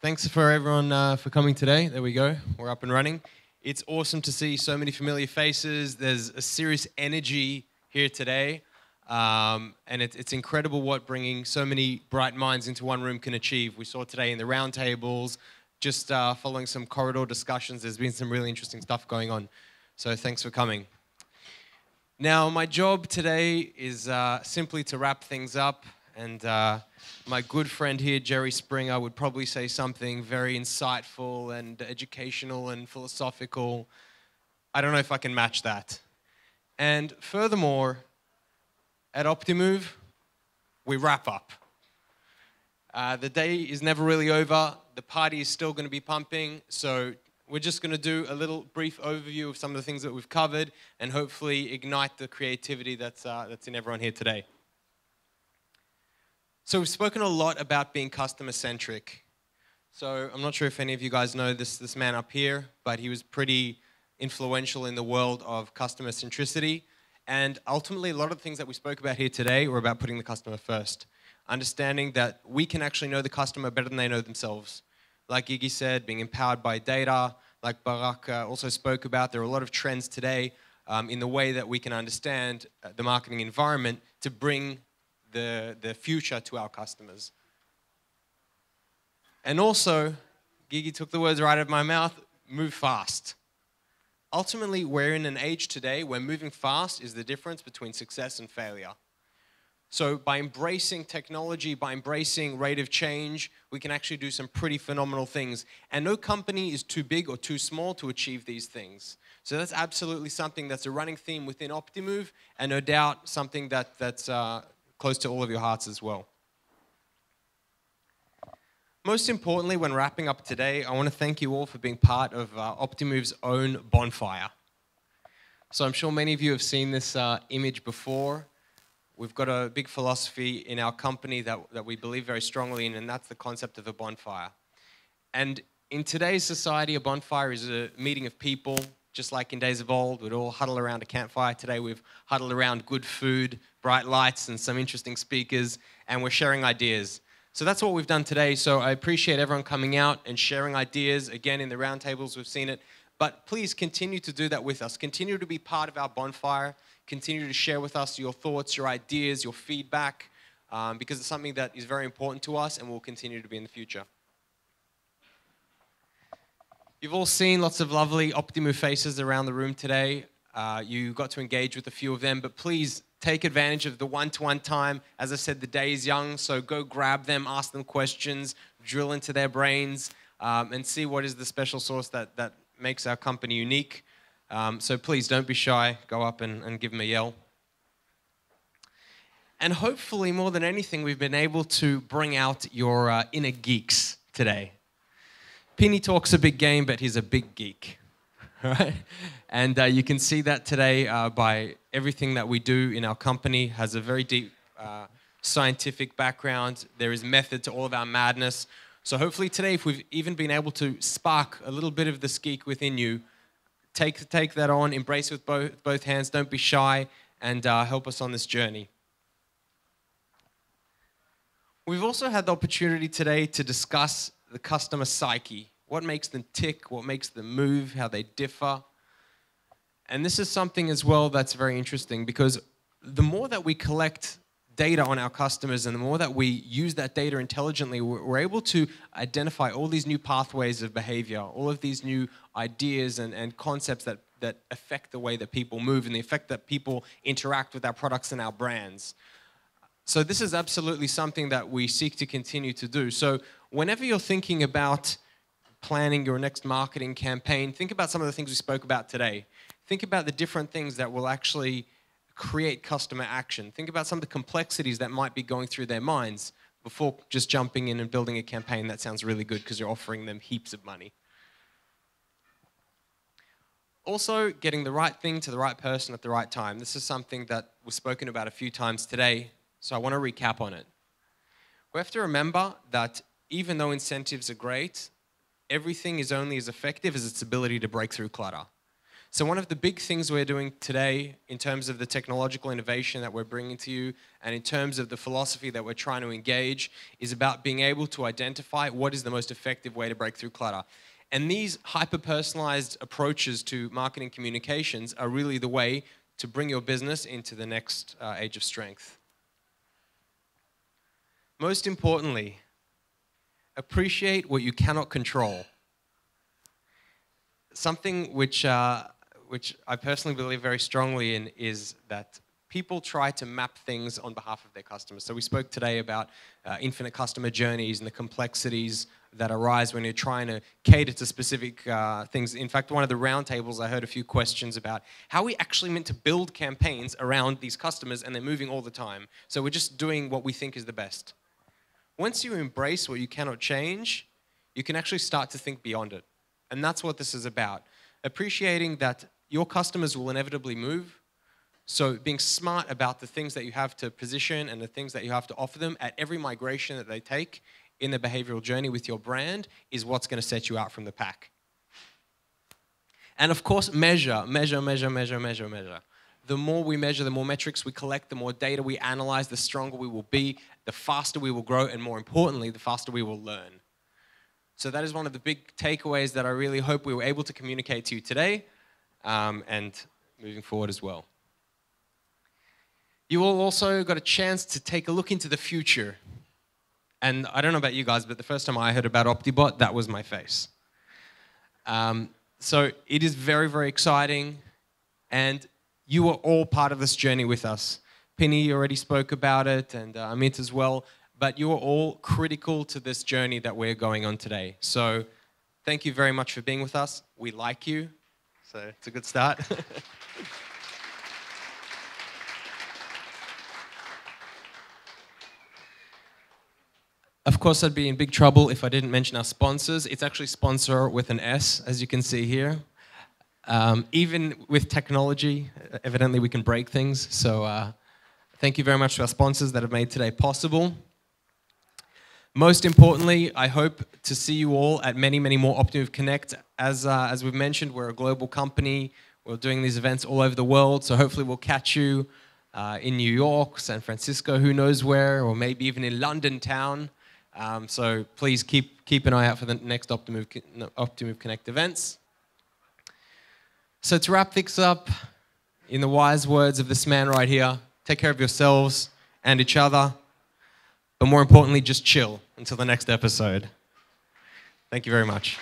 Thanks for everyone for coming today. There we go. We're up and running. It's awesome to see so many familiar faces. There's a serious energy here today. And it's incredible what bringing so many bright minds into one room can achieve. We saw today in the roundtables, just following some corridor discussions, there's been some really interesting stuff going on. So thanks for coming. Now, my job today is simply to wrap things up. And my good friend here, Jerry Springer, would probably say something very insightful and educational and philosophical. I don't know if I can match that. And furthermore, at Optimove, we wrap up. The day is never really over. The party is still going to be pumping. So we're just going to do a little brief overview of some of the things that we've covered and hopefully ignite the creativity that's in everyone here today. So we've spoken a lot about being customer-centric. So I'm not sure if any of you guys know this man up here, but he was pretty influential in the world of customer centricity. And ultimately, a lot of the things that we spoke about here today were about putting the customer first. Understanding that we can actually know the customer better than they know themselves. Like Iggy said, being empowered by data, like Barak also spoke about, there are a lot of trends today in the way that we can understand the marketing environment to bring the future to our customers. And also, Gigi took the words right out of my mouth, move fast. Ultimately, we're in an age today where moving fast is the difference between success and failure. So by embracing technology, by embracing rate of change, we can actually do some pretty phenomenal things. And no company is too big or too small to achieve these things. So that's absolutely something that's a running theme within Optimove, and no doubt something that's close to all of your hearts as well. Most importantly, when wrapping up today, I want to thank you all for being part of Optimove's own bonfire. So I'm sure many of you have seen this image before. We've got a big philosophy in our company that we believe very strongly in, and that's the concept of a bonfire. And in today's society, a bonfire is a meeting of people. Just like in days of old, we'd all huddle around a campfire. Today we've huddled around good food, bright lights, and some interesting speakers, and we're sharing ideas. So that's what we've done today. So I appreciate everyone coming out and sharing ideas. Again, in the roundtables, we've seen it. But please continue to do that with us. Continue to be part of our bonfire. Continue to share with us your thoughts, your ideas, your feedback, because it's something that is very important to us and will continue to be in the future. You've all seen lots of lovely Optimove faces around the room today. You got to engage with a few of them, but please take advantage of the one-to-one time. As I said, the day is young, so go grab them, ask them questions, drill into their brains, and see what is the special sauce that makes our company unique. So please don't be shy. Go up and give them a yell. And hopefully, more than anything, we've been able to bring out your inner geeks today. Penny talks a big game, but he's a big geek, right? And you can see that today by everything that we do in our company has a very deep scientific background. There is method to all of our madness. So hopefully today, if we've even been able to spark a little bit of this geek within you, take that on, embrace it with both hands, don't be shy, and help us on this journey. We've also had the opportunity today to discuss the customer psyche, what makes them tick, what makes them move, how they differ. And this is something as well that's very interesting because the more that we collect data on our customers and the more that we use that data intelligently, we're able to identify all these new pathways of behavior, all of these new ideas and concepts that affect the way that people move and the effect that people interact with our products and our brands. So this is absolutely something that we seek to continue to do. So whenever you're thinking about planning your next marketing campaign, think about some of the things we spoke about today. Think about the different things that will actually create customer action. Think about some of the complexities that might be going through their minds before just jumping in and building a campaign that sounds really good because you're offering them heaps of money. Also, getting the right thing to the right person at the right time. This is something that was spoken about a few times today. So I want to recap on it. We have to remember that even though incentives are great, everything is only as effective as its ability to break through clutter. So one of the big things we're doing today in terms of the technological innovation that we're bringing to you and in terms of the philosophy that we're trying to engage is about being able to identify what is the most effective way to break through clutter. And these hyper-personalized approaches to marketing communications are really the way to bring your business into the next age of strength. Most importantly, appreciate what you cannot control. Something which I personally believe very strongly in is that people try to map things on behalf of their customers. So we spoke today about infinite customer journeys and the complexities that arise when you're trying to cater to specific things. In fact, one of the roundtables, I heard a few questions about how we actually meant to build campaigns around these customers, and they're moving all the time. So we're just doing what we think is the best. Once you embrace what you cannot change, you can actually start to think beyond it. And that's what this is about. Appreciating that your customers will inevitably move. So being smart about the things that you have to position and the things that you have to offer them at every migration that they take in their behavioral journey with your brand is what's going to set you out from the pack. And of course, measure. The more we measure, the more metrics we collect, the more data we analyze, the stronger we will be, the faster we will grow, and more importantly, the faster we will learn. So that is one of the big takeaways that I really hope we were able to communicate to you today and moving forward as well. You all also got a chance to take a look into the future. And I don't know about you guys, but the first time I heard about Optibot, that was my face. So it is very, very exciting. And you are all part of this journey with us. Penny already spoke about it, and Amit as well. But you are all critical to this journey that we're going on today. So thank you very much for being with us. We like you. So it's a good start. Of course, I'd be in big trouble if I didn't mention our sponsors. It's actually sponsor with an S, as you can see here. Even with technology, evidently we can break things. So thank you very much to our sponsors that have made today possible. Most importantly, I hope to see you all at many, many more Optimove Connect. As we've mentioned, we're a global company. We're doing these events all over the world. So hopefully we'll catch you in New York, San Francisco, who knows where, or maybe even in London town. So please keep an eye out for the next Optimove Connect events. So to wrap things up, in the wise words of this man right here, take care of yourselves and each other. But more importantly, just chill until the next episode. Thank you very much.